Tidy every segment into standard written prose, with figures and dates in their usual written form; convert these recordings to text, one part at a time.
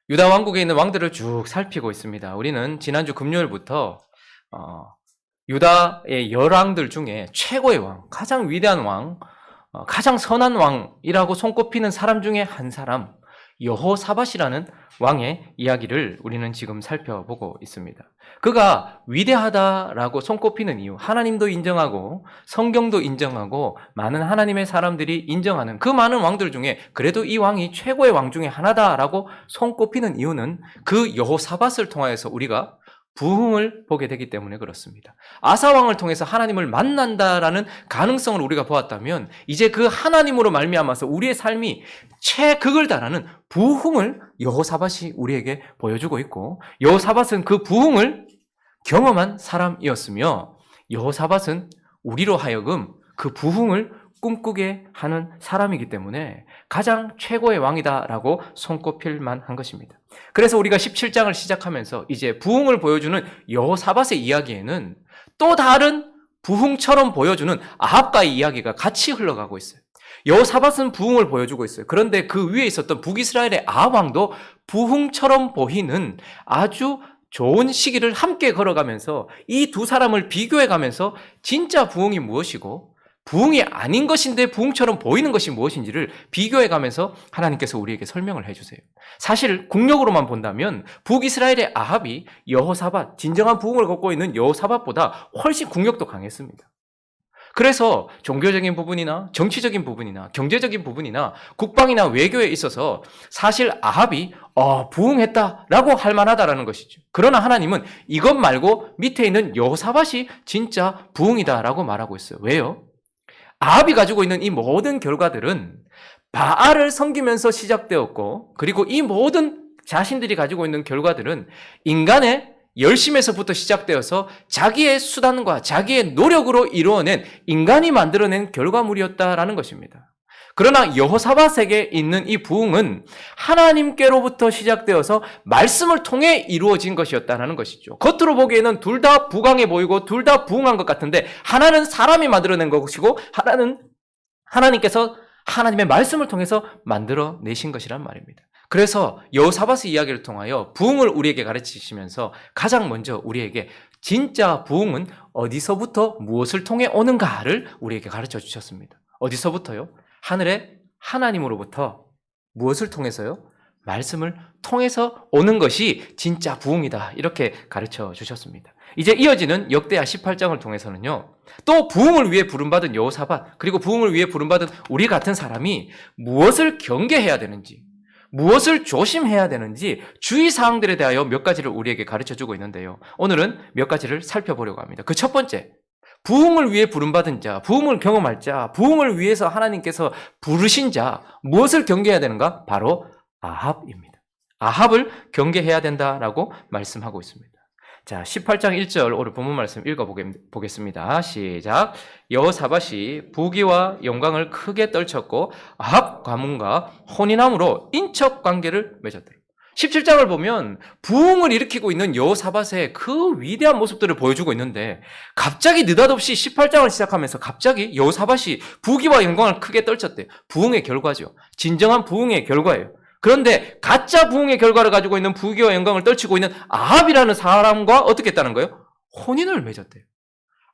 유다 왕국에 있는 왕들을 쭉 살피고 있습니다. 우리는 지난주 금요일부터 유다의 열왕들 중에 최고의 왕, 가장 위대한 왕, 가장 선한 왕이라고 손꼽히는 사람 중에 한 사람, 여호사밧이라는 왕의 이야기를 우리는 지금 살펴보고 있습니다. 그가 위대하다라고 손꼽히는 이유, 하나님도 인정하고 성경도 인정하고 많은 하나님의 사람들이 인정하는 그 많은 왕들 중에 그래도 이 왕이 최고의 왕 중에 하나다라고 손꼽히는 이유는 그 여호사밧을 통하여서 우리가 부흥을 보게 되기 때문에 그렇습니다. 아사왕을 통해서 하나님을 만난다라는 가능성을 우리가 보았다면 이제 그 하나님으로 말미암아서 우리의 삶이 최극을 달하는 부흥을 여호사밧이 우리에게 보여주고 있고, 여호사밧은 그 부흥을 경험한 사람이었으며, 여호사밧은 우리로 하여금 그 부흥을 꿈꾸게 하는 사람이기 때문에 가장 최고의 왕이다라고 손꼽힐 만한 것입니다. 그래서 우리가 17장을 시작하면서 이제 부흥을 보여주는 여호사밧의 이야기에는 또 다른 부흥처럼 보여주는 아합과의 이야기가 같이 흘러가고 있어요. 여호사밧은 부흥을 보여주고 있어요. 그런데 그 위에 있었던 북이스라엘의 아합 왕도 부흥처럼 보이는 아주 좋은 시기를 함께 걸어가면서 이 두 사람을 비교해가면서 진짜 부흥이 무엇이고 부흥이 아닌 것인데 부흥처럼 보이는 것이 무엇인지를 비교해가면서 하나님께서 우리에게 설명을 해주세요. 사실 국력으로만 본다면 북이스라엘의 아합이 여호사밧, 진정한 부흥을 걷고 있는 여호사밧보다 훨씬 국력도 강했습니다. 그래서 종교적인 부분이나 정치적인 부분이나 경제적인 부분이나 국방이나 외교에 있어서 사실 아합이 부흥했다라고 할 만하다라는 것이죠. 그러나 하나님은 이것 말고 밑에 있는 여호사밧이 진짜 부흥이다라고 말하고 있어요. 왜요? 아합이 가지고 있는 이 모든 결과들은 바알을 섬기면서 시작되었고, 그리고 이 모든 자신들이 가지고 있는 결과들은 인간의 열심에서부터 시작되어서 자기의 수단과 자기의 노력으로 이루어낸 인간이 만들어낸 결과물이었다라는 것입니다. 그러나 여호사밧에게 있는 이 부흥은 하나님께로부터 시작되어서 말씀을 통해 이루어진 것이었다는 것이죠. 겉으로 보기에는 둘 다 부강해 보이고 둘 다 부흥한 것 같은데 하나는 사람이 만들어낸 것이고 하나는 하나님께서 하나님의 말씀을 통해서 만들어내신 것이란 말입니다. 그래서 여호사밧의 이야기를 통하여 부흥을 우리에게 가르치시면서 가장 먼저 우리에게 진짜 부흥은 어디서부터 무엇을 통해 오는가를 우리에게 가르쳐 주셨습니다. 어디서부터요? 하늘의 하나님으로부터 무엇을 통해서요? 말씀을 통해서 오는 것이 진짜 부흥이다. 이렇게 가르쳐 주셨습니다. 이제 이어지는 역대하 18장을 통해서는요. 또 부흥을 위해 부름받은 여호사밧, 그리고 부흥을 위해 부름받은 우리 같은 사람이 무엇을 경계해야 되는지, 무엇을 조심해야 되는지 주의사항들에 대하여 몇 가지를 우리에게 가르쳐주고 있는데요. 오늘은 몇 가지를 살펴보려고 합니다. 그 첫 번째, 부흥을 위해 부름받은 자, 부흥을 경험할 자, 부흥을 위해서 하나님께서 부르신 자, 무엇을 경계해야 되는가? 바로 아합입니다. 아합을 경계해야 된다라고 말씀하고 있습니다. 자, 18장 1절 오늘 본문 말씀 읽어보겠습니다. 시작. 여호사밧이 부귀와 영광을 크게 떨쳤고 아합 가문과 혼인함으로 인척 관계를 맺었더라. 17장을 보면 부흥을 일으키고 있는 여호사밧의 그 위대한 모습들을 보여주고 있는데 갑자기 느닷없이 18장을 시작하면서 갑자기 여호사밧이 부귀와 영광을 크게 떨쳤대요. 부흥의 결과죠. 진정한 부흥의 결과예요. 그런데 가짜 부흥의 결과를 가지고 있는 부귀와 영광을 떨치고 있는 아합이라는 사람과 어떻게 했다는 거예요? 혼인을 맺었대요.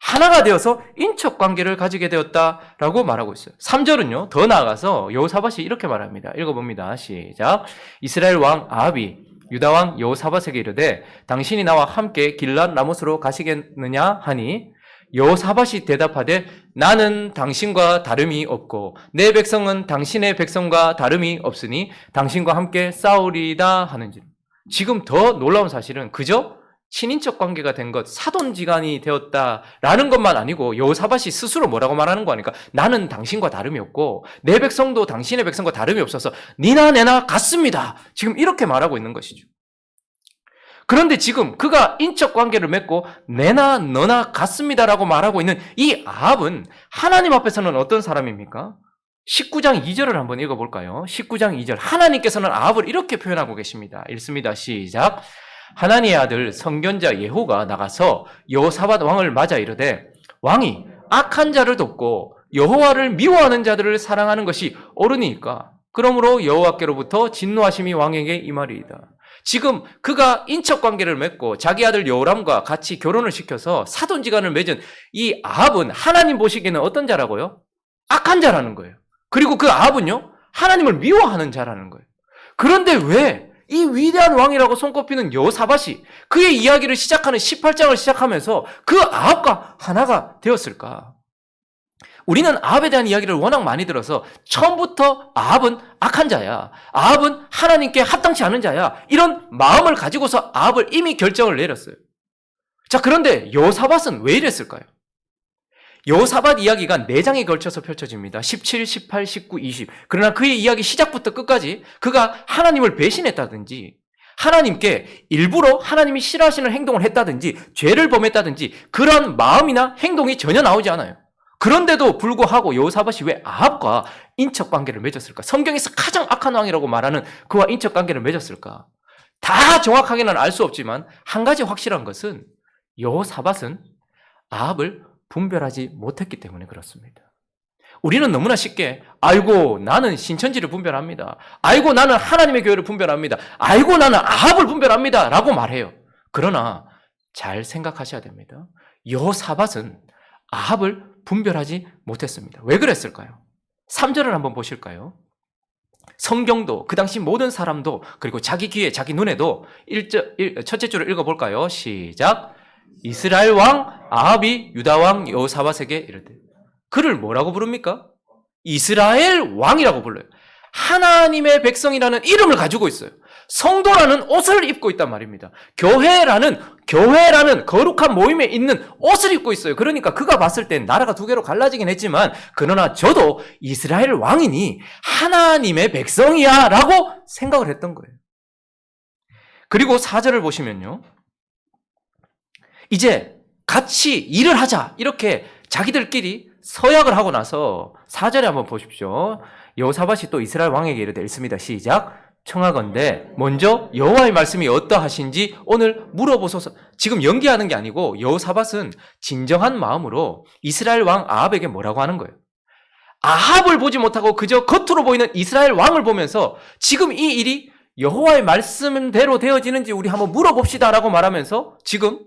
하나가 되어서 인척 관계를 가지게 되었다라고 말하고 있어요. 3절은요. 더 나아가서 여호사밧이 이렇게 말합니다. 읽어봅니다. 시작. 이스라엘 왕 아합이 유다 왕 여호사밧에게 이르되 당신이 나와 함께 길랏 라못으로 가시겠느냐 하니 여호사밧이 대답하되 나는 당신과 다름이 없고 내 백성은 당신의 백성과 다름이 없으니 당신과 함께 싸우리다 하는지라. 지금 더 놀라운 사실은 그저 친인척 관계가 된 것, 사돈지간이 되었다라는 것만 아니고 여호사밧이 스스로 뭐라고 말하는 거 아닙니까? 나는 당신과 다름이 없고 내 백성도 당신의 백성과 다름이 없어서 니나 내나 같습니다. 지금 이렇게 말하고 있는 것이죠. 그런데 지금 그가 인척 관계를 맺고 내나 너나 같습니다라고 말하고 있는 이 아합은 하나님 앞에서는 어떤 사람입니까? 19장 2절을 한번 읽어볼까요? 19장 2절. 하나님께서는 아합을 이렇게 표현하고 계십니다. 읽습니다. 시작. 하나님의 아들 선견자 예후가 나가서 여호사밧 왕을 맞아 이르되 왕이 악한 자를 돕고 여호와를 미워하는 자들을 사랑하는 것이 옳으니까 그러므로 여호와께로부터 진노하심이 왕에게 임하리이다. 지금 그가 인척관계를 맺고 자기 아들 여호람과 같이 결혼을 시켜서 사돈지간을 맺은 이 아합은 하나님 보시기에는 어떤 자라고요? 악한 자라는 거예요. 그리고 그 아합은요, 하나님을 미워하는 자라는 거예요. 그런데 왜 이 위대한 왕이라고 손꼽히는 여호사밧이 그의 이야기를 시작하는 18장을 시작하면서 그 아합과 하나가 되었을까? 우리는 아합에 대한 이야기를 워낙 많이 들어서 처음부터 아합은 악한 자야, 아합은 하나님께 합당치 않은 자야, 이런 마음을 가지고서 아합을 이미 결정을 내렸어요. 자, 그런데 여호사밧은 왜 이랬을까요? 여호사밧 이야기가 4장에 걸쳐서 펼쳐집니다. 17, 18, 19, 20. 그러나 그의 이야기 시작부터 끝까지 그가 하나님을 배신했다든지, 하나님께 일부러 하나님이 싫어하시는 행동을 했다든지, 죄를 범했다든지 그런 마음이나 행동이 전혀 나오지 않아요. 그런데도 불구하고 여호사밧이 왜 아합과 인척관계를 맺었을까? 성경에서 가장 악한 왕이라고 말하는 그와 인척관계를 맺었을까? 다 정확하게는 알 수 없지만 한 가지 확실한 것은 여호사밧은 아합을 분별하지 못했기 때문에 그렇습니다. 우리는 너무나 쉽게 아이고 나는 신천지를 분별합니다. 아이고 나는 하나님의 교회를 분별합니다. 아이고 나는 아합을 분별합니다 라고 말해요. 그러나 잘 생각하셔야 됩니다. 여호사밧은 아합을 분별하지 못했습니다. 왜 그랬을까요? 3절을 한번 보실까요? 성경도 그 당시 모든 사람도 그리고 자기 귀에 자기 눈에도 첫째 줄을 읽어볼까요? 시작. 이스라엘 왕 아합이 유다 왕 여호사밧에게 이르되. 그를 뭐라고 부릅니까? 이스라엘 왕이라고 불러요. 하나님의 백성이라는 이름을 가지고 있어요. 성도라는 옷을 입고 있단 말입니다. 교회라는 거룩한 모임에 있는 옷을 입고 있어요. 그러니까 그가 봤을 땐 나라가 두 개로 갈라지긴 했지만 그러나 저도 이스라엘 왕이니 하나님의 백성이야 라고 생각을 했던 거예요. 그리고 4절을 보시면요, 이제 같이 일을 하자 이렇게 자기들끼리 서약을 하고 나서 4절에 한번 보십시오. 여호사밧이 또 이스라엘 왕에게 이르되 읽습니다. 시작. 청하건대 먼저 여호와의 말씀이 어떠하신지 오늘 물어보소서. 지금 연기하는 게 아니고 여호사밧은 진정한 마음으로 이스라엘 왕 아합에게 뭐라고 하는 거예요? 아합을 보지 못하고 그저 겉으로 보이는 이스라엘 왕을 보면서 지금 이 일이 여호와의 말씀대로 되어지는지 우리 한번 물어봅시다라고 말하면서 지금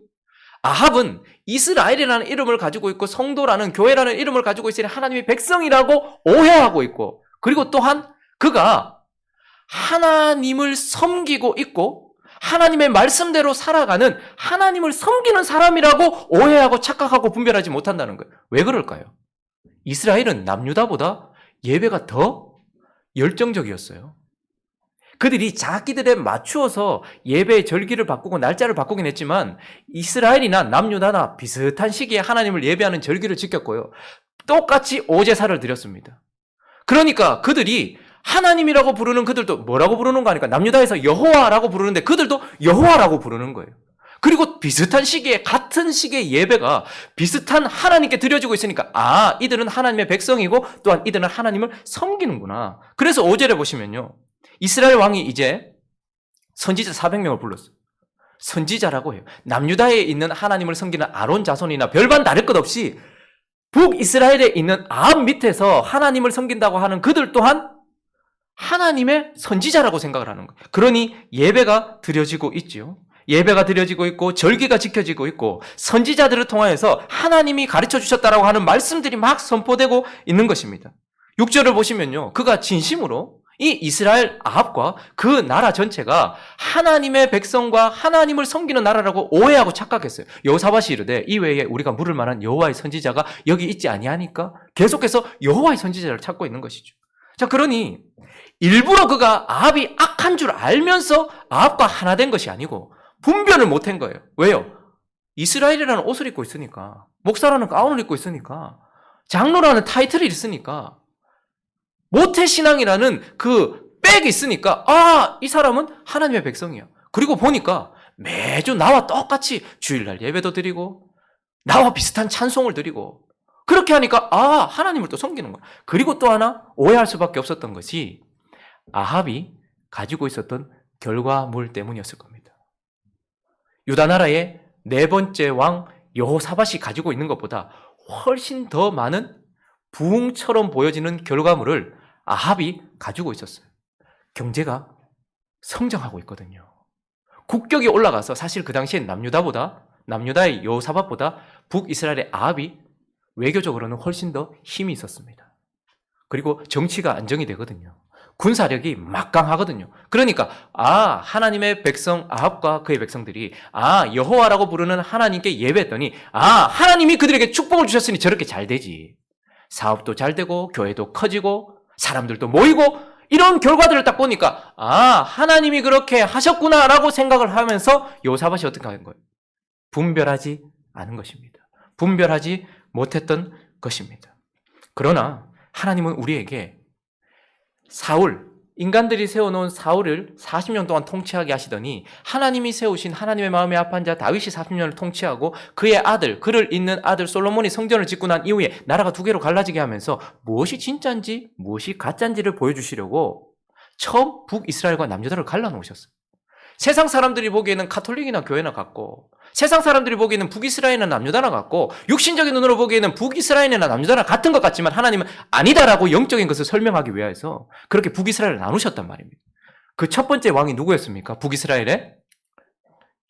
아합은 이스라엘이라는 이름을 가지고 있고 성도라는 교회라는 이름을 가지고 있으니 하나님의 백성이라고 오해하고 있고, 그리고 또한 그가 하나님을 섬기고 있고 하나님의 말씀대로 살아가는 하나님을 섬기는 사람이라고 오해하고 착각하고 분별하지 못한다는 거예요. 왜 그럴까요? 이스라엘은 남유다보다 예배가 더 열정적이었어요. 그들이 자기들에 맞추어서 예배의 절기를 바꾸고 날짜를 바꾸긴 했지만 이스라엘이나 남유다나 비슷한 시기에 하나님을 예배하는 절기를 지켰고요. 똑같이 오제사를 드렸습니다. 그러니까 그들이 하나님이라고 부르는 그들도 뭐라고 부르는 거 아니까 남유다에서 여호와라고 부르는데 그들도 여호와라고 부르는 거예요. 그리고 비슷한 시기에 같은 시기의 예배가 비슷한 하나님께 드려지고 있으니까 이들은 하나님의 백성이고 또한 이들은 하나님을 섬기는구나. 그래서 5절에 보시면요, 이스라엘 왕이 이제 선지자 400명을 불렀어요. 선지자라고 해요. 남유다에 있는 하나님을 섬기는 아론 자손이나 별반 다를 것 없이 북이스라엘에 있는 아합 밑에서 하나님을 섬긴다고 하는 그들 또한 하나님의 선지자라고 생각을 하는 거예요. 그러니 예배가 드려지고 있죠. 예배가 드려지고 있고 절기가 지켜지고 있고 선지자들을 통하여서 하나님이 가르쳐 주셨다라고 하는 말씀들이 막 선포되고 있는 것입니다. 6절을 보시면요, 그가 진심으로 이 이스라엘 아합과 그 나라 전체가 하나님의 백성과 하나님을 섬기는 나라라고 오해하고 착각했어요. 여호사밧이 이르되 이외에 우리가 물을 만한 여호와의 선지자가 여기 있지 아니하니까 계속해서 여호와의 선지자를 찾고 있는 것이죠. 자, 그러니 일부러 그가 아합이 악한 줄 알면서 아합과 하나 된 것이 아니고 분별을 못한 거예요. 왜요? 이스라엘이라는 옷을 입고 있으니까, 목사라는 가운을 입고 있으니까, 장로라는 타이틀이 있으니까, 모태신앙이라는 그 백이 있으니까 이 사람은 하나님의 백성이야. 그리고 보니까 매주 나와 똑같이 주일날 예배도 드리고 나와 비슷한 찬송을 드리고 그렇게 하니까 하나님을 또 섬기는 거야. 그리고 또 하나 오해할 수밖에 없었던 것이 아합이 가지고 있었던 결과물 때문이었을 겁니다. 유다 나라의 4번째 왕 여호사밧이 가지고 있는 것보다 훨씬 더 많은 부흥처럼 보여지는 결과물을 아합이 가지고 있었어요. 경제가 성장하고 있거든요. 국격이 올라가서 사실 그 당시엔 남유다의 여호사밧보다 북이스라엘의 아합이 외교적으로는 훨씬 더 힘이 있었습니다. 그리고 정치가 안정이 되거든요. 군사력이 막강하거든요. 그러니까 하나님의 백성 아합과 그의 백성들이 여호와라고 부르는 하나님께 예배했더니 하나님이 그들에게 축복을 주셨으니 저렇게 잘 되지. 사업도 잘 되고 교회도 커지고 사람들도 모이고 이런 결과들을 딱 보니까 하나님이 그렇게 하셨구나라고 생각을 하면서 여호사밧이 어떻게 하는 거예요? 분별하지 않은 것입니다. 분별하지 못했던 것입니다. 그러나 하나님은 우리에게 인간들이 세워놓은 사울을 40년 동안 통치하게 하시더니 하나님이 세우신 하나님의 마음에 합한 자 다윗이 40년을 통치하고 그를 잇는 아들 솔로몬이 성전을 짓고 난 이후에 나라가 두 개로 갈라지게 하면서 무엇이 진짜인지 무엇이 가짜인지를 보여주시려고 처음 북이스라엘과 남유다를 갈라놓으셨어요. 세상 사람들이 보기에는 가톨릭이나 교회나 같고 세상 사람들이 보기에는 북이스라엘이나 남유다나 같고 육신적인 눈으로 보기에는 북이스라엘이나 남유다나 같은 것 같지만 하나님은 아니다라고 영적인 것을 설명하기 위해서 그렇게 북이스라엘을 나누셨단 말입니다. 그 첫 번째 왕이 누구였습니까? 북이스라엘의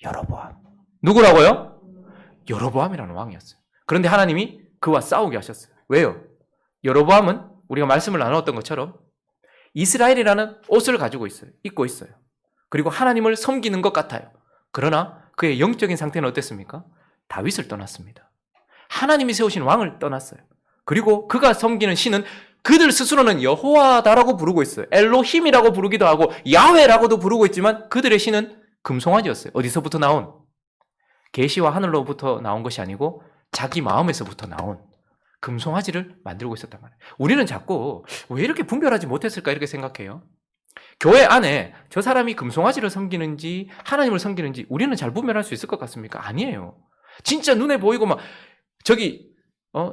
여로보암. 누구라고요? 여로보암이라는 왕이었어요. 그런데 하나님이 그와 싸우게 하셨어요. 왜요? 여로보암은 우리가 말씀을 나누었던 것처럼 이스라엘이라는 옷을 가지고 있어요. 입고 있어요. 그리고 하나님을 섬기는 것 같아요. 그러나 그의 영적인 상태는 어땠습니까? 다윗을 떠났습니다. 하나님이 세우신 왕을 떠났어요. 그리고 그가 섬기는 신은 그들 스스로는 여호와다라고 부르고 있어요. 엘로힘이라고 부르기도 하고 야훼라고도 부르고 있지만 그들의 신은 금송아지였어요. 어디서부터 나온? 계시와 하늘로부터 나온 것이 아니고 자기 마음에서부터 나온 금송아지를 만들고 있었단 말이에요. 우리는 자꾸 왜 이렇게 분별하지 못했을까 이렇게 생각해요. 교회 안에 저 사람이 금송아지를 섬기는지 하나님을 섬기는지 우리는 잘 분별할 수 있을 것 같습니까? 아니에요. 진짜 눈에 보이고 막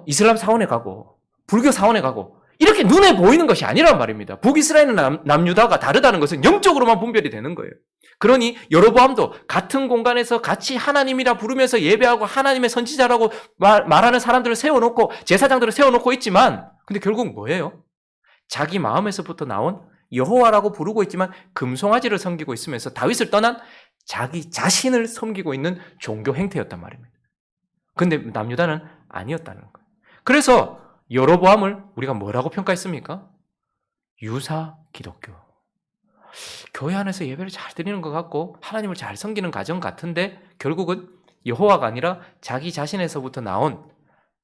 이슬람 사원에 가고 불교 사원에 가고 이렇게 눈에 보이는 것이 아니란 말입니다. 북이스라엘이나 남유다가 다르다는 것은 영적으로만 분별이 되는 거예요. 그러니 여로보암도 같은 공간에서 같이 하나님이라 부르면서 예배하고 하나님의 선지자라고 말하는 사람들을 세워놓고 제사장들을 세워놓고 있지만 근데 결국 뭐예요? 자기 마음에서부터 나온 여호와라고 부르고 있지만 금송아지를 섬기고 있으면서 다윗을 떠난 자기 자신을 섬기고 있는 종교 행태였단 말입니다. 근데 남유다는 아니었다는 거예요. 그래서 여로보암을 우리가 뭐라고 평가했습니까? 유사 기독교. 교회 안에서 예배를 잘 드리는 것 같고 하나님을 잘 섬기는 가정 같은데 결국은 여호와가 아니라 자기 자신에서부터 나온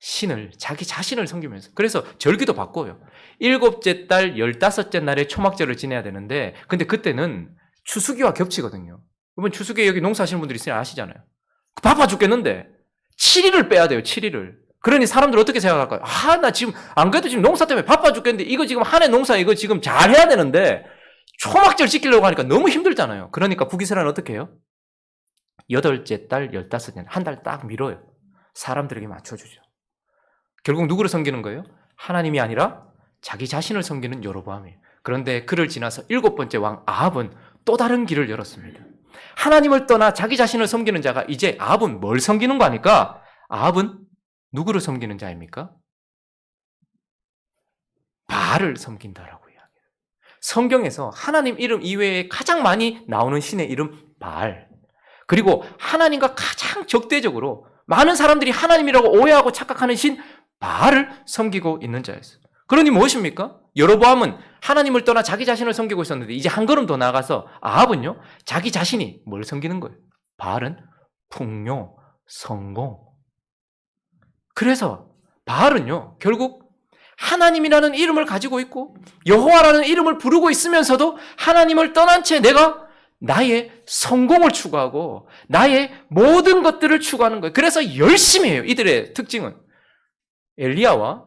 신을 자기 자신을 섬기면서 그래서 절기도 바꿔요. 7째 달 15째 날에 초막절을 지내야 되는데 근데 그때는 추수기와 겹치거든요. 여러분 추수기에 여기 농사하시는 분들이 있으면 아시잖아요. 바빠 죽겠는데 7일을 빼야 돼요. 7일을. 그러니 사람들 어떻게 생각할까요? 나 지금 안 그래도 지금 농사 때문에 바빠 죽겠는데 이거 지금 한 해 농사 이거 지금 잘 해야 되는데 초막절 지키려고 하니까 너무 힘들잖아요. 그러니까 북이스라엘은 어떻게 해요? 8째 달 15째 날 한 달 딱 미뤄요. 사람들에게 맞춰주죠. 결국 누구를 섬기는 거예요? 하나님이 아니라 자기 자신을 섬기는 여로보암이에요. 그런데 그를 지나서 7번째 왕 아합은 또 다른 길을 열었습니다. 하나님을 떠나 자기 자신을 섬기는 자가 이제 아합은 뭘 섬기는 거 아닙니까? 아합은 누구를 섬기는 자입니까? 바알을 섬긴다라고 이야기해요. 성경에서 하나님 이름 이외에 가장 많이 나오는 신의 이름 바알. 그리고 하나님과 가장 적대적으로 많은 사람들이 하나님이라고 오해하고 착각하는 신 바알을 섬기고 있는 자였어요. 그러니 무엇입니까? 여로보암은 하나님을 떠나 자기 자신을 섬기고 있었는데 이제 한 걸음 더 나아가서 아합은요 자기 자신이 뭘 섬기는 거예요? 바알은 풍요, 성공. 그래서 바알은요 결국 하나님이라는 이름을 가지고 있고 여호와라는 이름을 부르고 있으면서도 하나님을 떠난 채 내가 나의 성공을 추구하고 나의 모든 것들을 추구하는 거예요. 그래서 열심히 해요. 이들의 특징은 엘리야와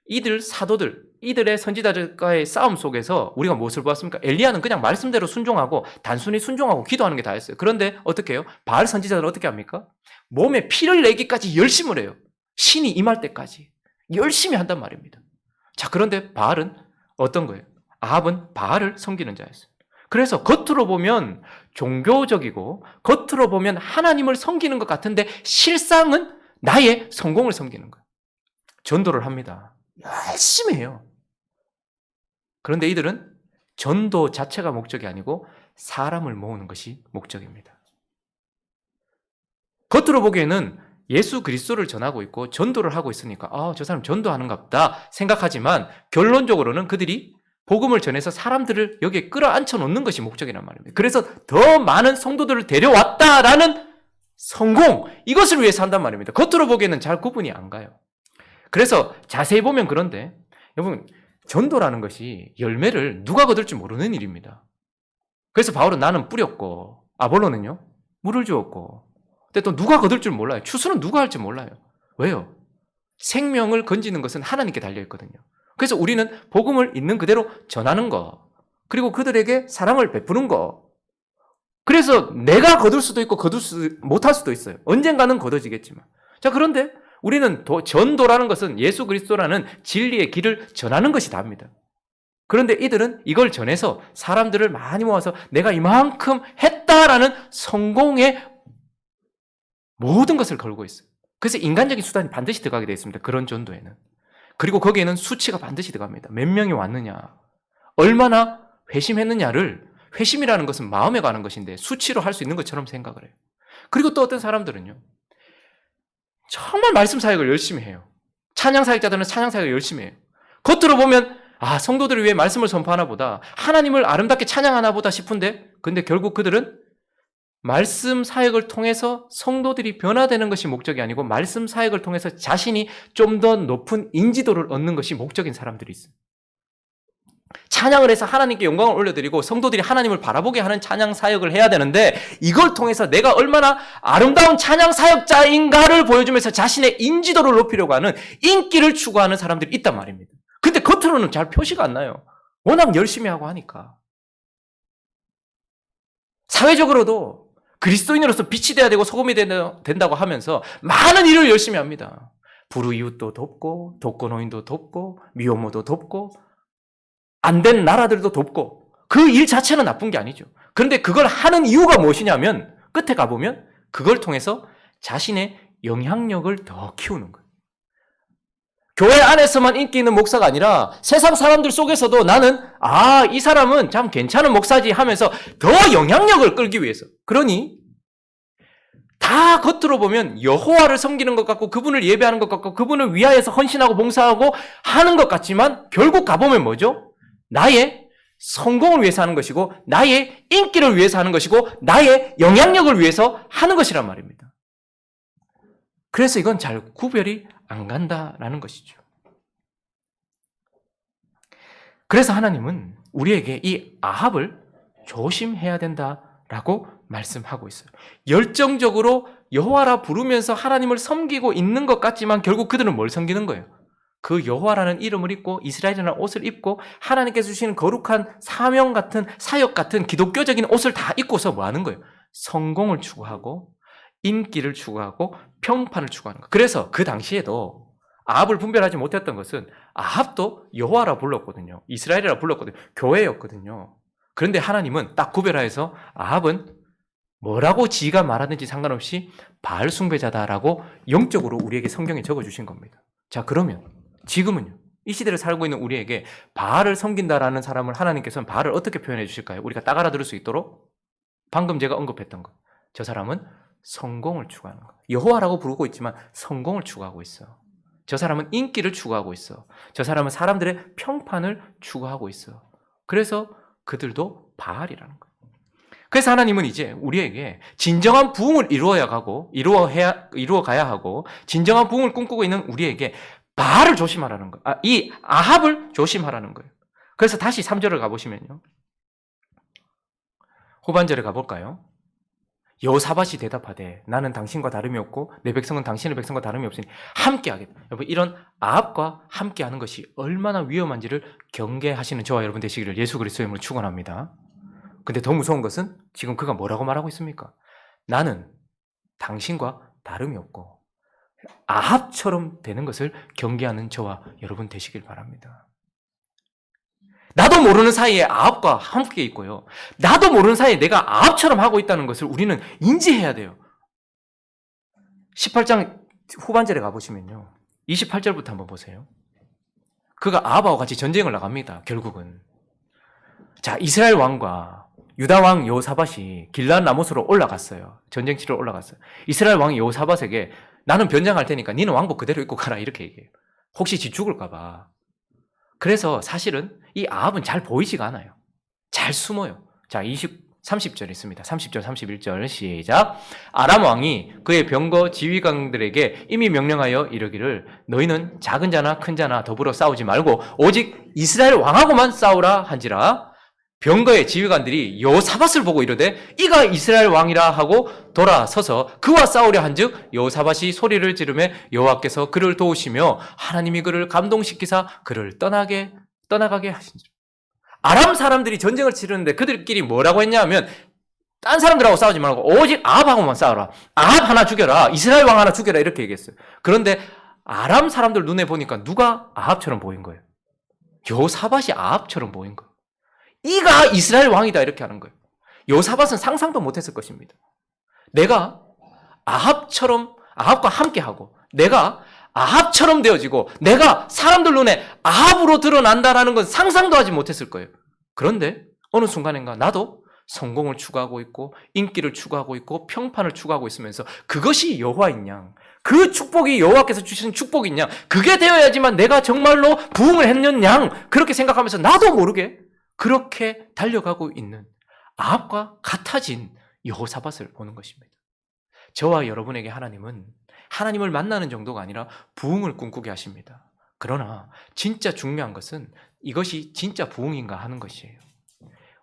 이들 사도들, 이들의 선지자들과의 싸움 속에서 우리가 무엇을 보았습니까? 엘리야는 그냥 말씀대로 순종하고 단순히 순종하고 기도하는 게 다였어요. 그런데 어떻게 해요? 바알 선지자들은 어떻게 합니까? 몸에 피를 내기까지 열심을 해요. 신이 임할 때까지 열심히 한단 말입니다. 자, 그런데 바알은 어떤 거예요? 아합은 바알을 섬기는 자였어요. 그래서 겉으로 보면 종교적이고 겉으로 보면 하나님을 섬기는 것 같은데 실상은 나의 성공을 섬기는 거예요. 전도를 합니다. 열심히 해요. 그런데 이들은 전도 자체가 목적이 아니고 사람을 모으는 것이 목적입니다. 겉으로 보기에는 예수 그리스도를 전하고 있고 전도를 하고 있으니까 저 사람 전도하는가 보다 생각하지만 결론적으로는 그들이 복음을 전해서 사람들을 여기에 끌어안쳐 놓는 것이 목적이란 말입니다. 그래서 더 많은 성도들을 데려왔다라는 성공, 이것을 위해서 한단 말입니다. 겉으로 보기에는 잘 구분이 안 가요. 그래서 자세히 보면 그런데 여러분, 전도라는 것이 열매를 누가 거둘지 모르는 일입니다. 그래서 바울은 나는 뿌렸고 아볼로는요 물을 주었고, 근데 또 누가 거둘 줄 몰라요. 추수는 누가 할지 몰라요. 왜요? 생명을 건지는 것은 하나님께 달려있거든요. 그래서 우리는 복음을 있는 그대로 전하는 거, 그리고 그들에게 사랑을 베푸는 거, 그래서 내가 거둘 수도 있고 못할 수도 있어요. 언젠가는 거둬지겠지만. 자, 그런데 우리는 전도라는 것은 예수 그리스도라는 진리의 길을 전하는 것이 답니다. 그런데 이들은 이걸 전해서 사람들을 많이 모아서 내가 이만큼 했다라는 성공의 모든 것을 걸고 있어요. 그래서 인간적인 수단이 반드시 들어가게 되어 있습니다. 그런 전도에는. 그리고 거기에는 수치가 반드시 들어갑니다. 몇 명이 왔느냐, 얼마나 회심했느냐를, 회심이라는 것은 마음에 가는 것인데 수치로 할 수 있는 것처럼 생각을 해요. 그리고 또 어떤 사람들은요, 정말 말씀 사역을 열심히 해요. 찬양 사역자들은 찬양 사역을 열심히 해요. 겉으로 보면 성도들을 위해 말씀을 선포하나 보다, 하나님을 아름답게 찬양하나 보다 싶은데, 근데 결국 그들은 말씀 사역을 통해서 성도들이 변화되는 것이 목적이 아니고 말씀 사역을 통해서 자신이 좀 더 높은 인지도를 얻는 것이 목적인 사람들이 있어요. 찬양을 해서 하나님께 영광을 올려드리고 성도들이 하나님을 바라보게 하는 찬양 사역을 해야 되는데, 이걸 통해서 내가 얼마나 아름다운 찬양 사역자인가를 보여주면서 자신의 인지도를 높이려고 하는, 인기를 추구하는 사람들이 있단 말입니다. 근데 겉으로는 잘 표시가 안 나요. 워낙 열심히 하고 하니까. 사회적으로도 그리스도인으로서 빛이 돼야 되고 소금이 된다고 하면서 많은 일을 열심히 합니다. 불우이웃도 돕고, 독거노인도 돕고, 미혼모도 돕고, 안 된 나라들도 돕고, 그 일 자체는 나쁜 게 아니죠. 그런데 그걸 하는 이유가 무엇이냐면, 끝에 가보면 그걸 통해서 자신의 영향력을 더 키우는 거예요. 교회 안에서만 인기 있는 목사가 아니라 세상 사람들 속에서도 나는 이 사람은 참 괜찮은 목사지 하면서 더 영향력을 끌기 위해서. 그러니 다 겉으로 보면 여호와를 섬기는 것 같고 그분을 예배하는 것 같고 그분을 위하여서 헌신하고 봉사하고 하는 것 같지만, 결국 가보면 뭐죠? 나의 성공을 위해서 하는 것이고, 나의 인기를 위해서 하는 것이고, 나의 영향력을 위해서 하는 것이란 말입니다. 그래서 이건 잘 구별이 안 간다라는 것이죠. 그래서 하나님은 우리에게 이 아합을 조심해야 된다라고 말씀하고 있어요. 열정적으로 여호와라 부르면서 하나님을 섬기고 있는 것 같지만 결국 그들은 뭘 섬기는 거예요? 그 여호와라는 이름을 입고 이스라엘이라는 옷을 입고 하나님께서 주시는 거룩한 사명 같은, 사역 같은 기독교적인 옷을 다 입고서 뭐 하는 거예요? 성공을 추구하고 인기를 추구하고 평판을 추구하는 거예요. 그래서 그 당시에도 아합을 분별하지 못했던 것은, 아합도 여호와라 불렀거든요. 이스라엘이라 불렀거든요. 교회였거든요. 그런데 하나님은 딱 구별하여서 아합은 뭐라고 지가 말하든지 상관없이 바알 숭배자다라고 영적으로 우리에게 성경에 적어주신 겁니다. 자, 그러면 지금은요, 이 시대를 살고 있는 우리에게 바알을 섬긴다라는 사람을 하나님께서는 바알을 어떻게 표현해 주실까요? 우리가 딱 알아들을 수 있도록 방금 제가 언급했던 것, 저 사람은 성공을 추구하는 거. 여호와라고 부르고 있지만 성공을 추구하고 있어. 저 사람은 인기를 추구하고 있어. 저 사람은 사람들의 평판을 추구하고 있어. 그래서 그들도 바알이라는 거예요. 그래서 하나님은 이제 우리에게 진정한 부흥을 이루어가야 하고 진정한 부흥을 꿈꾸고 있는 우리에게 바알을 조심하라는 거예요. 이 아합을 조심하라는 거예요. 그래서 다시 3절을 가보시면요, 후반절에 가볼까요? 여호사밧이 대답하되 나는 당신과 다름이 없고 내 백성은 당신의 백성과 다름이 없으니 함께하겠다. 여러분, 이런 아합과 함께하는 것이 얼마나 위험한지를 경계하시는 저와 여러분 되시기를 예수 그리스도의 이름으로 축원합니다. 근데 더 무서운 것은 지금 그가 뭐라고 말하고 있습니까? 나는 당신과 다름이 없고 아합처럼 되는 것을 경계하는 저와 여러분 되시길 바랍니다. 나도 모르는 사이에 아합과 함께 있고요, 나도 모르는 사이에 내가 아합처럼 하고 있다는 것을 우리는 인지해야 돼요. 18장 후반절에 가보시면요, 28절부터 한번 보세요. 그가 아합하고 같이 전쟁을 나갑니다. 결국은 자, 이스라엘 왕과 유다 왕 여호사밧이 길앗 라못으로 올라갔어요. 전쟁 치러 올라갔어요. 이스라엘 왕이 여호사밧에게 나는 변장할 테니까 니는 왕복 그대로 입고 가라 이렇게 얘기해요. 혹시 지 죽을까 봐. 그래서 사실은 이 아합은 잘 보이지가 않아요. 잘 숨어요. 자, 30절 있습니다. 30절, 31절 시작. 아람 왕이 그의 병거 지휘관들에게 이미 명령하여 이르기를 너희는 작은 자나 큰 자나 더불어 싸우지 말고 오직 이스라엘 왕하고만 싸우라 한지라. 병거의 지휘관들이 여호사밧을 보고 이르되 이가 이스라엘 왕이라 하고 돌아서서 그와 싸우려 한즉 여호사밧이 소리를 지르며 여호와께서 그를 도우시며 하나님이 그를 감동시키사 그를 떠나가게 하신지라. 아람 사람들이 전쟁을 치르는데 그들끼리 뭐라고 했냐면 딴 사람들하고 싸우지 말고 오직 아합하고만 싸워라. 아합 하나 죽여라. 이스라엘 왕 하나 죽여라. 이렇게 얘기했어요. 그런데 아람 사람들 눈에 보니까 누가 아합처럼 보인 거예요. 여호사밧이 아합처럼 보인 거예요. 이가 이스라엘 왕이다 이렇게 하는 거예요. 여호사밧은 상상도 못했을 것입니다. 내가 아합과 함께하고 내가 아합처럼 되어지고 내가 사람들 눈에 아합으로 드러난다라는 건 상상도 하지 못했을 거예요. 그런데 어느 순간인가 나도 성공을 추구하고 있고 인기를 추구하고 있고 평판을 추구하고 있으면서 그것이 여호와인 양, 그 축복이 여호와께서 주시는 축복인 양, 그게 되어야지만 내가 정말로 부흥을 했는 양 그렇게 생각하면서 나도 모르게 그렇게 달려가고 있는 아합과 같아진 여호사밧을 보는 것입니다. 저와 여러분에게 하나님은 하나님을 만나는 정도가 아니라 부흥을 꿈꾸게 하십니다. 그러나 진짜 중요한 것은 이것이 진짜 부흥인가 하는 것이에요.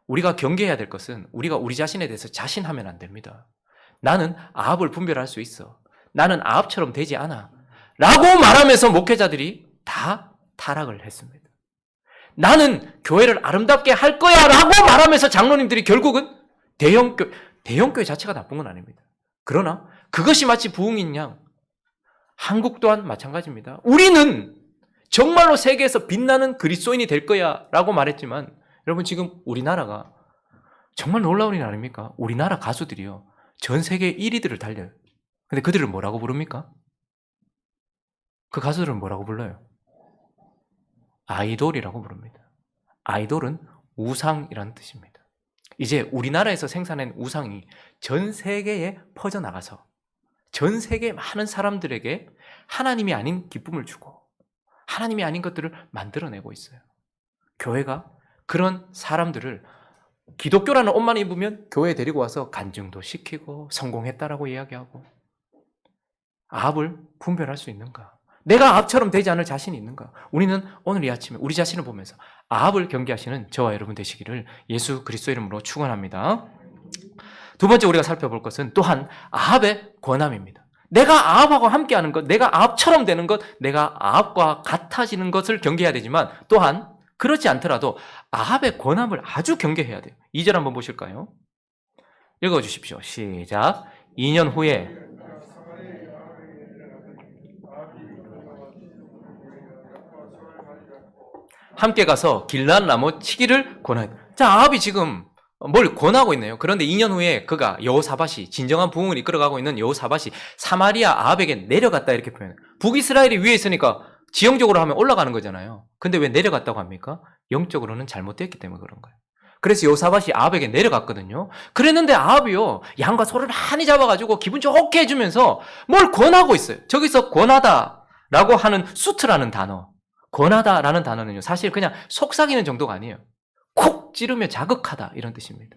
우리가 경계해야 될 것은 우리가 우리 자신에 대해서 자신하면 안 됩니다. 나는 아합을 분별할 수 있어. 나는 아합처럼 되지 않아. 라고 말하면서 목회자들이 다 타락을 했습니다. 나는 교회를 아름답게 할 거야 라고 말하면서 장로님들이 결국은 대형교회 자체가 나쁜 건 아닙니다. 그러나 그것이 마치 부흥인 양 한국 또한 마찬가지입니다. 우리는 정말로 세계에서 빛나는 그리스도인이 될 거야 라고 말했지만 여러분 지금 우리나라가 정말 놀라운 일 아닙니까? 우리나라 가수들이요. 전 세계 1위들을 달려요. 근데 그들을 뭐라고 부릅니까? 그 가수들은 뭐라고 불러요? 아이돌이라고 부릅니다. 아이돌은 우상이라는 뜻입니다. 이제 우리나라에서 생산한 우상이 전 세계에 퍼져나가서 전 세계 많은 사람들에게 하나님이 아닌 기쁨을 주고 하나님이 아닌 것들을 만들어내고 있어요. 교회가 그런 사람들을 기독교라는 옷만 입으면 교회에 데리고 와서 간증도 시키고 성공했다라고 이야기하고 아합을 분별할 수 있는가? 내가 아합처럼 되지 않을 자신이 있는가? 우리는 오늘 이 아침에 우리 자신을 보면서 아합을 경계하시는 저와 여러분 되시기를 예수 그리스도 이름으로 축원합니다. 두 번째 우리가 살펴볼 것은 또한 아합의 권함입니다. 내가 아합하고 함께하는 것, 내가 아합처럼 되는 것, 내가 아합과 같아지는 것을 경계해야 되지만 또한 그렇지 않더라도 아합의 권함을 아주 경계해야 돼요. 2절 한번 보실까요? 읽어주십시오. 시작. 2년 후에 함께 가서 길앗 라못 치기를 권하였다. 자, 아합이 지금 뭘 권하고 있네요. 그런데 2년 후에 그가 여호사밧이 진정한 부흥을 이끌어가고 있는 여호사밧이 사마리아 아합에게 내려갔다 이렇게 표현해요. 북이스라엘이 위에 있으니까 지형적으로 하면 올라가는 거잖아요. 근데 왜 내려갔다고 합니까? 영적으로는 잘못됐기 때문에 그런 거예요. 그래서 여호사밧이 아합에게 내려갔거든요. 그랬는데 아합이요 양과 소를 많이 잡아가지고 기분 좋게 해주면서 뭘 권하고 있어요. 저기서 권하다라고 하는 수트라는 단어, 권하다라는 단어는요 사실 그냥 속삭이는 정도가 아니에요. 콕 찌르며 자극하다 이런 뜻입니다.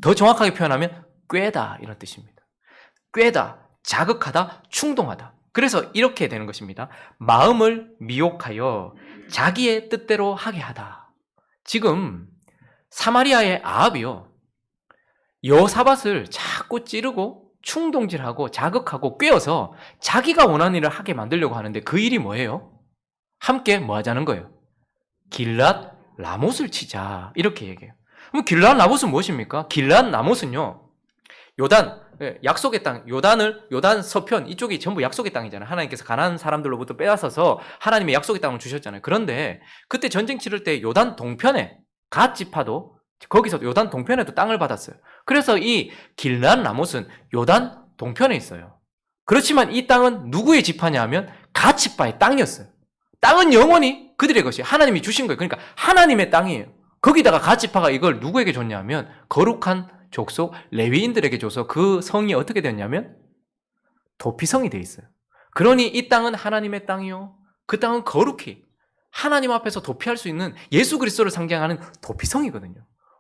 더 정확하게 표현하면 꿰다 이런 뜻입니다. 꿰다, 자극하다, 충동하다. 그래서 이렇게 되는 것입니다. 마음을 미혹하여 자기의 뜻대로 하게 하다. 지금 사마리아의 아합이요 여호사밧을 자꾸 찌르고 충동질하고 자극하고 꿰어서 자기가 원하는 일을 하게 만들려고 하는데 그 일이 뭐예요? 함께 뭐 하자는 거예요? 길앗 라못을 치자 이렇게 얘기해요. 그럼 길앗 라못은 무엇입니까? 길앗 라못은요 요단 약속의 땅, 요단 서편 이쪽이 전부 약속의 땅이잖아요. 하나님께서 가나안 사람들로부터 빼앗아서 하나님의 약속의 땅을 주셨잖아요. 그런데 그때 전쟁 치를 때 요단 동편에 갓 지파도 거기서 요단 동편에도 땅을 받았어요. 그래서 이 길앗 라못은 요단 동편에 있어요. 그렇지만 이 땅은 누구의 지파냐 하면 갓 지파의 땅이었어요. 땅은 영원히 그들의 것이에요. 하나님이 주신 거예요. 그러니까 하나님의 땅이에요. 거기다가 갓지파가 이걸 누구에게 줬냐면 거룩한 족속 레위인들에게 줘서 그 성이 어떻게 됐냐면 도피성이 돼 있어요. 그러니 이 땅은 하나님의 땅이요. 그 땅은 거룩히 하나님 앞에서 도피할 수 있는 예수 그리스도를 상징하는 도피성이거든요.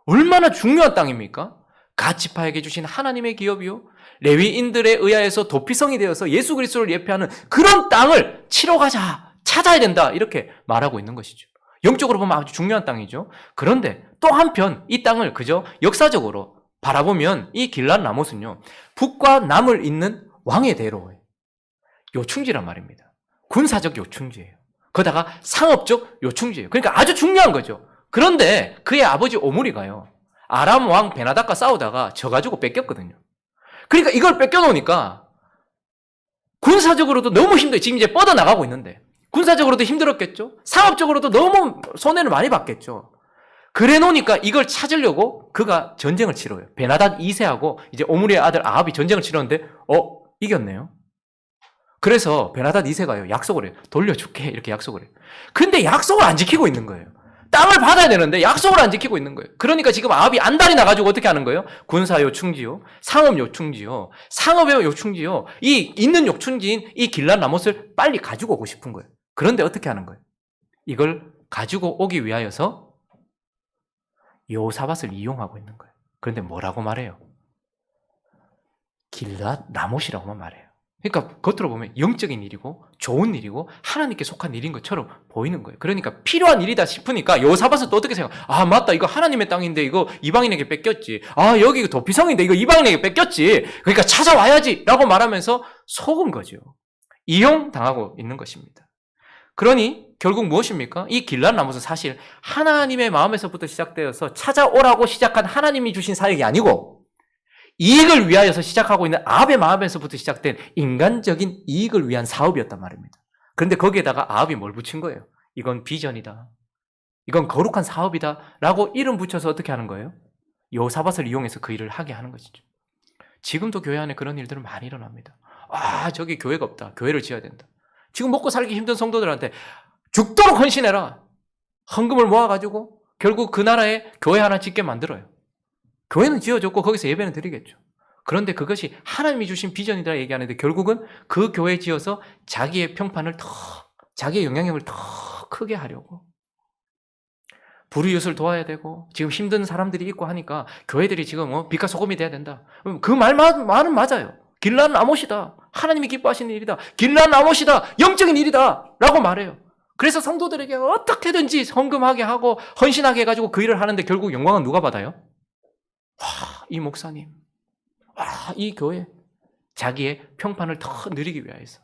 얼마나 중요한 땅입니까? 갓지파에게 주신 하나님의 기업이요. 레위인들에 의하여서 도피성이 되어서 예수 그리스도를 예표하는 그런 땅을 치러 가자, 찾아야 된다 이렇게 말하고 있는 것이죠. 영적으로 보면 아주 중요한 땅이죠. 그런데 또 한편 이 땅을 그저 역사적으로 바라보면 이 길랏 라못은요, 북과 남을 잇는 왕의 대로의 요충지란 말입니다. 군사적 요충지예요. 거기다가 상업적 요충지예요. 그러니까 아주 중요한 거죠. 그런데 그의 아버지 오므리가요, 아람 왕 베나닥과 싸우다가 져가지고 뺏겼거든요. 그러니까 이걸 뺏겨놓으니까 군사적으로도 너무 힘들어요. 지금 이제 뻗어나가고 있는데 군사적으로도 힘들었겠죠. 상업적으로도 너무 손해를 많이 봤겠죠. 그래 놓으니까 이걸 찾으려고 그가 전쟁을 치러요. 베나닥 2세하고 이제 오므리의 아들 아합이 전쟁을 치렀는데 이겼네요. 그래서 베나닥 2세가요 약속을 해요. 돌려줄게 이렇게 약속을 해요. 근데 약속을 안 지키고 있는 거예요. 땅을 받아야 되는데 약속을 안 지키고 있는 거예요. 그러니까 지금 아합이 안달이 나가지고 어떻게 하는 거예요? 군사 요충지요, 상업 요충지요, 상업의 요충지요, 이 있는 요충지인 이 길랏 라못을 빨리 가지고 오고 싶은 거예요. 그런데 어떻게 하는 거예요? 이걸 가지고 오기 위하여서 여호사밧을 이용하고 있는 거예요. 그런데 뭐라고 말해요? 길랏 라못이라고만 말해요. 그러니까 겉으로 보면 영적인 일이고 좋은 일이고 하나님께 속한 일인 것처럼 보이는 거예요. 그러니까 필요한 일이다 싶으니까 여호사밧은 또 어떻게 생각해요? 아 맞다, 이거 하나님의 땅인데 이거 이방인에게 뺏겼지. 아 여기 도피성인데 이거 이방인에게 뺏겼지. 그러니까 찾아와야지 라고 말하면서 속은 거죠. 이용당하고 있는 것입니다. 그러니 결국 무엇입니까? 이 길랏 라못은 사실 하나님의 마음에서부터 시작되어서 찾아오라고 시작한 하나님이 주신 사역이 아니고 이익을 위하여서 시작하고 있는 아합의 마음에서부터 시작된 인간적인 이익을 위한 사업이었단 말입니다. 그런데 거기에다가 아합이 뭘 붙인 거예요? 이건 비전이다, 이건 거룩한 사업이다 라고 이름 붙여서 어떻게 하는 거예요? 여호사밧을 이용해서 그 일을 하게 하는 것이죠. 지금도 교회 안에 그런 일들은 많이 일어납니다. 아 저기 교회가 없다, 교회를 지어야 된다. 지금 먹고 살기 힘든 성도들한테 죽도록 헌신해라, 헌금을 모아가지고 결국 그 나라에 교회 하나 짓게 만들어요. 교회는 지어졌고 거기서 예배는 드리겠죠. 그런데 그것이 하나님이 주신 비전이다 얘기하는데 결국은 그 교회 지어서 자기의 평판을 더, 자기의 영향력을 더 크게 하려고 불의웃을 도와야 되고 지금 힘든 사람들이 있고 하니까 교회들이 지금 빛과 소금이 돼야 된다. 그 말은 맞아요. 길랏 라못이다, 하나님이 기뻐하시는 일이다, 길랏 라못이다, 영적인 일이다 라고 말해요. 그래서 성도들에게 어떻게든지 헌금하게 하고 헌신하게 해가지고 그 일을 하는데 결국 영광은 누가 받아요? 이 목사님, 이 교회, 자기의 평판을 더 누리기 위해서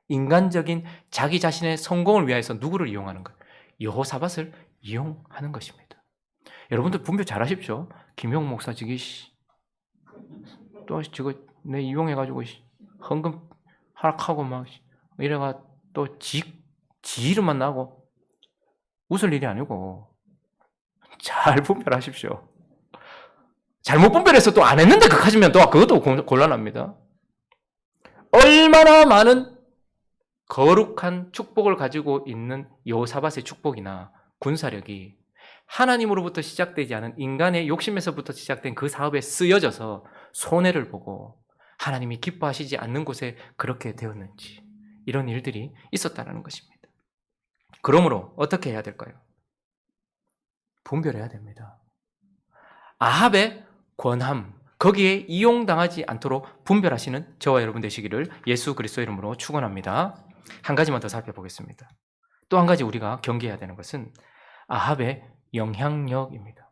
인간적인 자기 자신의 성공을 위해서 누구를 이용하는 거예요? 여호사밧을 이용하는 것입니다. 여러분들 분별 잘 하십시오. 김용 목사 지기 또 저거 내 이용해가지고 헌금 하락하고 막 이래가 또 지 이름만 나고 웃을 일이 아니고 잘 분별하십시오. 잘못 분별해서 또 안 했는데 그까지면 또 그것도 곤란합니다. 얼마나 많은 거룩한 축복을 가지고 있는 여호사밧의 축복이나 군사력이 하나님으로부터 시작되지 않은 인간의 욕심에서부터 시작된 그 사업에 쓰여져서 손해를 보고 하나님이 기뻐하시지 않는 곳에 그렇게 되었는지, 이런 일들이 있었다는 것입니다. 그러므로 어떻게 해야 될까요? 분별해야 됩니다. 아합의 권함, 거기에 이용당하지 않도록 분별하시는 저와 여러분 되시기를 예수 그리스도 이름으로 축원합니다. 한 가지만 더 살펴보겠습니다. 또 한 가지 우리가 경계해야 되는 것은 아합의 영향력입니다.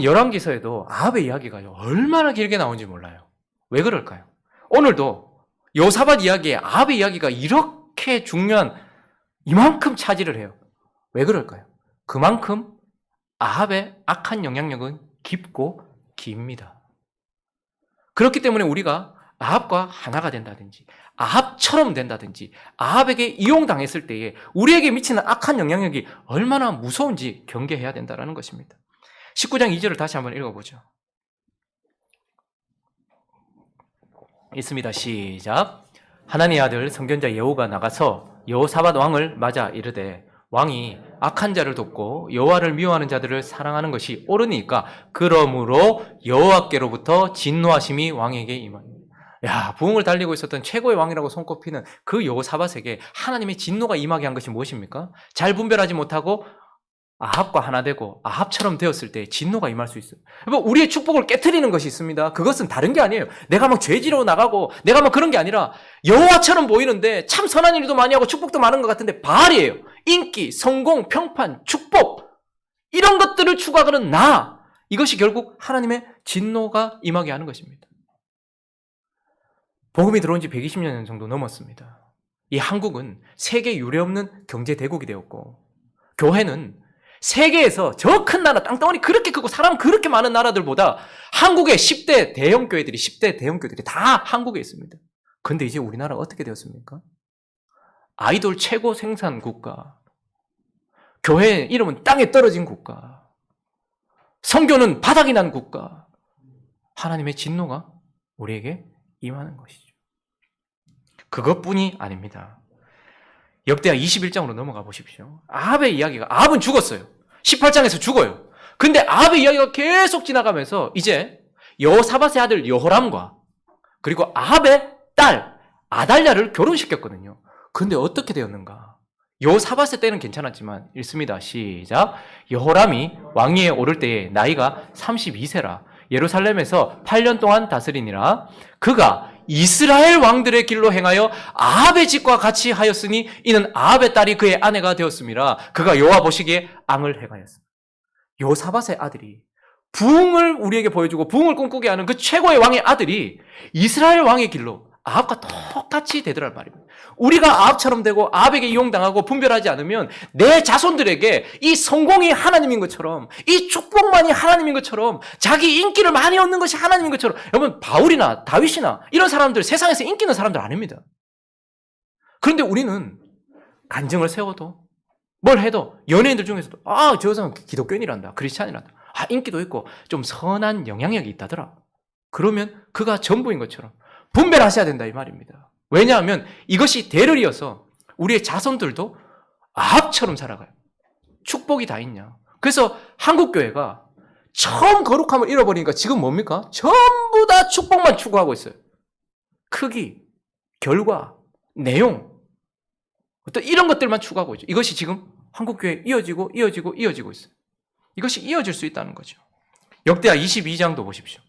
열왕기서에도 아합의 이야기가요 얼마나 길게 나온지 몰라요. 왜 그럴까요? 오늘도 여호사밧 이야기에 아합의 이야기가 이렇게 중요한 이만큼 차지를 해요. 왜 그럴까요? 그만큼 아합의 악한 영향력은 깊고 깁니다. 그렇기 때문에 우리가 아합과 하나가 된다든지 아합처럼 된다든지 아합에게 이용당했을 때에 우리에게 미치는 악한 영향력이 얼마나 무서운지 경계해야 된다는 것입니다. 19장 2절을 다시 한번 읽어보죠. 있습니다. 시작. 하나님의 아들 선견자 예후가 나가서 여호사밧 왕을 맞아 이르되 왕이 악한 자를 돕고 여호와를 미워하는 자들을 사랑하는 것이 옳으니까 그러므로 여호와께로부터 진노하심이 왕에게 임하니. 야, 부흥을 달리고 있었던 최고의 왕이라고 손꼽히는 그 여호사밧에게 하나님의 진노가 임하게 한 것이 무엇입니까? 잘 분별하지 못하고 아합과 하나 되고 아합처럼 되었을 때 진노가 임할 수 있어요. 우리의 축복을 깨트리는 것이 있습니다. 그것은 다른 게 아니에요. 내가 막 죄지러 나가고 내가 막 그런 게 아니라 여호와처럼 보이는데 참 선한 일도 많이 하고 축복도 많은 것 같은데 바알이에요. 인기, 성공, 평판, 축복 이런 것들을 추구하는 이것이 결국 하나님의 진노가 임하게 하는 것입니다. 복음이 들어온 지 120년 정도 넘었습니다. 이 한국은 세계 유례없는 경제대국이 되었고 교회는 세계에서 저 큰 나라, 땅덩어리 그렇게 크고 사람 그렇게 많은 나라들보다 한국의 10대 대형 교회들이 다 한국에 있습니다. 그런데 이제 우리나라 어떻게 되었습니까? 아이돌 최고 생산 국가, 교회 이름은 땅에 떨어진 국가, 선교는 바닥이 난 국가, 하나님의 진노가 우리에게 임하는 것이죠. 그것뿐이 아닙니다. 역대하 21장으로 넘어가 보십시오. 아합의 이야기가, 아합은 죽었어요. 18장에서 죽어요. 근데 아합의 이야기가 계속 지나가면서 이제 여호사밧의 아들 여호람과 그리고 아합의 딸 아달랴를 결혼시켰거든요. 근데 어떻게 되었는가? 여호사밧의 때는 괜찮았지만 읽습니다. 시작. 여호람이 왕위에 오를 때에 나이가 32세라 예루살렘에서 8년 동안 다스리니라. 그가 이스라엘 왕들의 길로 행하여 아합의 집과 같이 하였으니 이는 아합의 딸이 그의 아내가 되었음이라. 그가 여호와 보시기에 앙을 행하였습니다. 여호사밧의 아들이 부흥을 우리에게 보여주고 부흥을 꿈꾸게 하는 그 최고의 왕의 아들이 이스라엘 왕의 길로 아합과 똑같이 되더란 말입니다. 우리가 아합처럼 되고 아합에게 이용당하고 분별하지 않으면 내 자손들에게 이 성공이 하나님인 것처럼 이 축복만이 하나님인 것처럼 자기 인기를 많이 얻는 것이 하나님인 것처럼 여러분 바울이나 다윗이나 이런 사람들 세상에서 인기 있는 사람들 아닙니다. 그런데 우리는 간증을 세워도 뭘 해도 연예인들 중에서도 저 사람 기독교인이란다 크리스찬이란다 인기도 있고 좀 선한 영향력이 있다더라. 그러면 그가 전부인 것처럼 분별하셔야 된다 이 말입니다. 왜냐하면 이것이 대를 이어서 우리의 자손들도 아합처럼 살아가요. 축복이 다 있냐. 그래서 한국교회가 처음 거룩함을 잃어버리니까 지금 뭡니까? 전부 다 축복만 추구하고 있어요. 크기, 결과, 내용 어떤 이런 것들만 추구하고 있죠. 이것이 지금 한국교회에 이어지고 있어요. 이것이 이어질 수 있다는 거죠. 역대하 22장도 보십시오.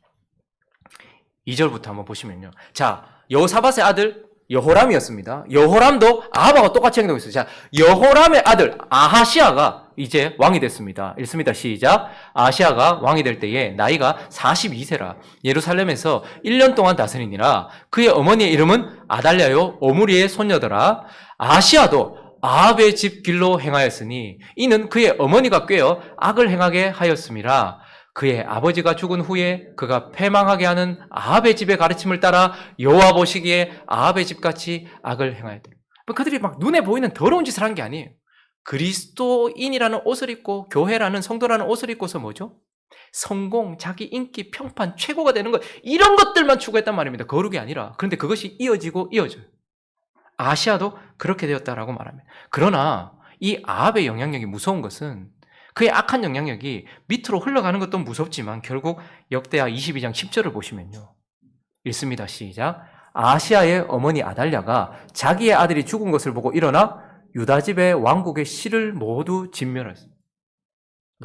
2절부터 한번 보시면요. 자, 여호사밧의 아들 여호람이었습니다. 여호람도 아합하고 똑같이 행동하고 있어요. 자, 여호람의 아들 아하시아가 이제 왕이 됐습니다. 읽습니다. 시작. 아하시아가 왕이 될 때에 나이가 42세라 예루살렘에서 1년 동안 다스리니라. 그의 어머니의 이름은 아달랴요 오므리의 손녀더라. 아하시아도 아합의 집 길로 행하였으니 이는 그의 어머니가 꾀어 악을 행하게 하였음이라. 그의 아버지가 죽은 후에 그가 패망하게 하는 아합의 집의 가르침을 따라 여호와 보시기에 아합의 집같이 악을 행하였더라. 그들이 막 눈에 보이는 더러운 짓을 한 게 아니에요. 그리스도인이라는 옷을 입고 교회라는 성도라는 옷을 입고서 뭐죠? 성공, 자기 인기, 평판, 최고가 되는 것 이런 것들만 추구했단 말입니다. 거룩이 아니라. 그런데 그것이 이어져요. 아시아도 그렇게 되었다라고 말합니다. 그러나 이 아합의 영향력이 무서운 것은 그의 악한 영향력이 밑으로 흘러가는 것도 무섭지만 결국 역대하 22장 10절을 보시면요. 읽습니다. 시작. 아시아의 어머니 아달랴가 자기의 아들이 죽은 것을 보고 일어나 유다 집의 왕국의 씨를 모두 진멸했습니다.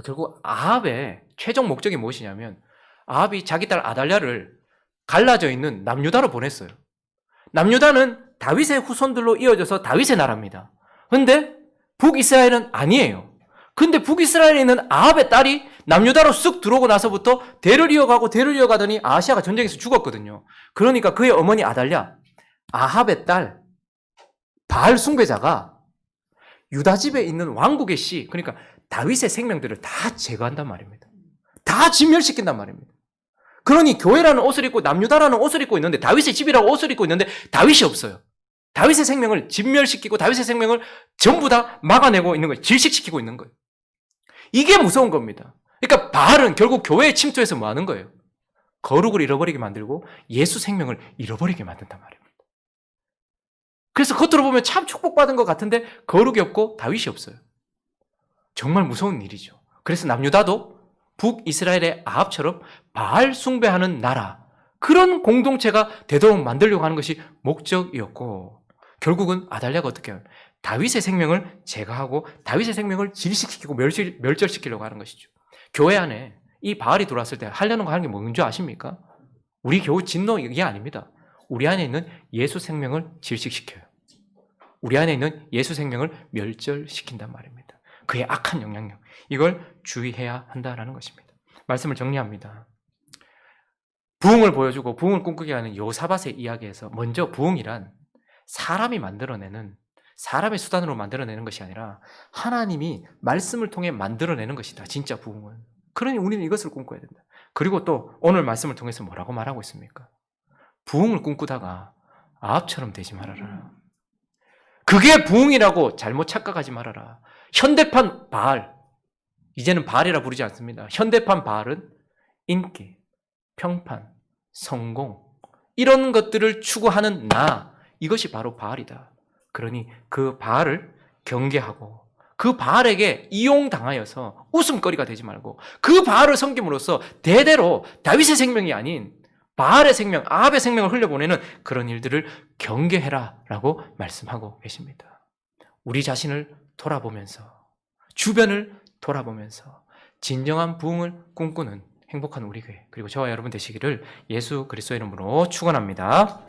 결국 아합의 최종 목적이 무엇이냐면 아합이 자기 딸 아달랴를 갈라져 있는 남유다로 보냈어요. 남유다는 다윗의 후손들로 이어져서 다윗의 나라입니다. 그런데 북이스라엘은 아니에요. 근데 북이스라엘에 있는 아합의 딸이 남유다로 쑥 들어오고 나서부터 대를 이어가더니 아하시아가 전쟁에서 죽었거든요. 그러니까 그의 어머니 아달랴, 아합의 딸, 바알 숭배자가 유다 집에 있는 왕국의 씨, 그러니까 다윗의 생명들을 다 제거한단 말입니다. 다 진멸시킨단 말입니다. 그러니 교회라는 옷을 입고 남유다라는 옷을 입고 있는데 다윗의 집이라고 옷을 입고 있는데 다윗이 없어요. 다윗의 생명을 진멸시키고 다윗의 생명을 전부 다 막아내고 있는 거예요. 질식시키고 있는 거예요. 이게 무서운 겁니다. 그러니까 바알은 결국 교회에 침투해서 뭐 하는 거예요? 거룩을 잃어버리게 만들고 예수 생명을 잃어버리게 만든단 말입니다. 그래서 겉으로 보면 참 축복받은 것 같은데 거룩이 없고 다윗이 없어요. 정말 무서운 일이죠. 그래서 남유다도 북이스라엘의 아합처럼 바알 숭배하는 나라, 그런 공동체가 되도록 만들려고 하는 것이 목적이었고, 결국은 아달랴가 어떻게 해요? 다윗의 생명을 제거하고 다윗의 생명을 질식시키고 멸절시키려고 하는 것이죠. 교회 안에 이 바알이 들어왔을 때 하려는 거 하는 게 뭔지 아십니까? 우리 겨우 진노 이게 아닙니다. 우리 안에 있는 예수 생명을 질식시켜요. 우리 안에 있는 예수 생명을 멸절시킨단 말입니다. 그의 악한 영향력, 이걸 주의해야 한다는 것입니다. 말씀을 정리합니다. 부흥을 보여주고 부흥을 꿈꾸게 하는 여호사밧의 이야기에서 먼저 부흥이란 사람이 만들어내는, 사람의 수단으로 만들어내는 것이 아니라 하나님이 말씀을 통해 만들어내는 것이다. 진짜 부흥은. 그러니 우리는 이것을 꿈꿔야 된다. 그리고 또 오늘 말씀을 통해서 뭐라고 말하고 있습니까? 부흥을 꿈꾸다가 아합처럼 되지 말아라. 그게 부흥이라고 잘못 착각하지 말아라. 현대판 바알, 이제는 바알이라 부르지 않습니다. 현대판 바알은 인기, 평판, 성공, 이런 것들을 추구하는 나, 이것이 바로 바알이다. 그러니 그 바알을 경계하고 그 바알에게 이용당하여서 웃음거리가 되지 말고 그 바알을 섬김으로써 대대로 다윗의 생명이 아닌 바알의 생명, 아합의 생명을 흘려보내는 그런 일들을 경계해라 라고 말씀하고 계십니다. 우리 자신을 돌아보면서, 주변을 돌아보면서 진정한 부흥을 꿈꾸는 행복한 우리 교회, 그리고 저와 여러분 되시기를 예수 그리스도의 이름으로 축원합니다.